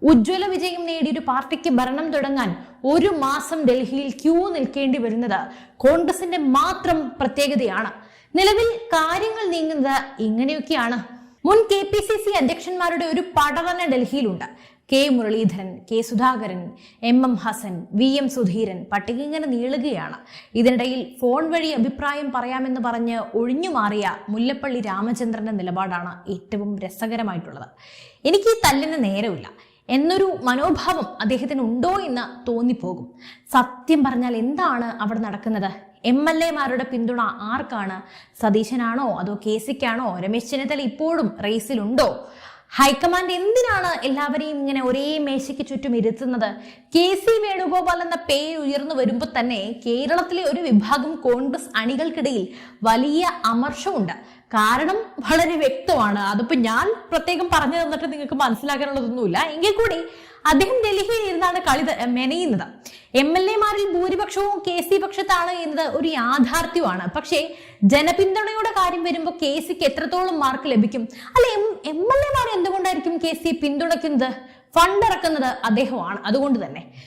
ഉജ്ജ്വല വിജയം നേടിയ ഒരു പാർട്ടിക്ക് ഭരണം തുടങ്ങാൻ ഒരു മാസം ഡൽഹിയിൽ ക്യൂ നിൽക്കേണ്ടി വരുന്നത് കോൺഗ്രസിന്റെ മാത്രം പ്രത്യേകതയാണ്. നിലവിൽ കാര്യങ്ങൾ നീങ്ങുന്നത് ഇങ്ങനെയൊക്കെയാണ്. മുൻ KPCC അധ്യക്ഷന്മാരുടെ ഒരു പട തന്നെ ഡൽഹിയിലുണ്ട്. കെ മുരളീധരൻ, കെ സുധാകരൻ, MM ഹസൻ, VM സുധീരൻ, പട്ടിക ഇങ്ങനെ നീളുകയാണ്. ഇതിനിടയിൽ ഫോൺ വഴി അഭിപ്രായം പറയാമെന്ന് പറഞ്ഞ് ഒഴിഞ്ഞുമാറിയ മുല്ലപ്പള്ളി രാമചന്ദ്രന്റെ നിലപാടാണ് ഏറ്റവും രസകരമായിട്ടുള്ളത്. എനിക്ക് ഈ തല്ലിന് നേരമില്ല എന്നൊരു മനോഭാവം അദ്ദേഹത്തിന് ഉണ്ടോ എന്ന് തോന്നിപ്പോകും. സത്യം പറഞ്ഞാൽ എന്താണ് അവിടെ നടക്കുന്നത്? MLA-മാരുടെ പിന്തുണ ആർക്കാണ്? സതീശനാണോ അതോ KCക്കാണോ? രമേശ് ചെന്നിത്തല ഇപ്പോഴും റേസിലുണ്ടോ? ഹൈക്കമാൻഡ് എന്തിനാണ് എല്ലാവരെയും ഇങ്ങനെ ഒരേ മേശയ്ക്ക് ചുറ്റും ഇരുത്തുന്നത്? KC വേണുഗോപാൽ എന്ന പേര് ഉയർന്നു വരുമ്പോൾ തന്നെ കേരളത്തിലെ ഒരു വിഭാഗം കോൺഗ്രസ് അണികൾക്കിടയിൽ വലിയ അമർഷമുണ്ട്. കാരണം വളരെ വ്യക്തമാണ്. അതിപ്പോ ഞാൻ പ്രത്യേകം പറഞ്ഞു തന്നിട്ട് നിങ്ങൾക്ക് മനസ്സിലാക്കാനുള്ളതൊന്നുമില്ല. എങ്കിൽ കൂടി അദ്ദേഹം ഡൽഹിയിൽ ഇരുന്നാണ് കളി മെനയുന്നത്. MLA-മാരിൽ ഭൂരിപക്ഷവും KC പക്ഷത്താണ് എന്നത് ഒരു യാഥാർത്ഥ്യമാണ്. പക്ഷേ ജനപിന്തുണയുടെ കാര്യം വരുമ്പോൾ KCക്ക് എത്രത്തോളം മാർക്ക് ലഭിക്കും? അല്ലെ, MLA-മാർ എന്തുകൊണ്ടായിരിക്കും KC പിന്തുണയ്ക്കുന്നത്? ഫണ്ട് ഇറക്കുന്നത് അദ്ദേഹമാണ്. അതുകൊണ്ട് തന്നെ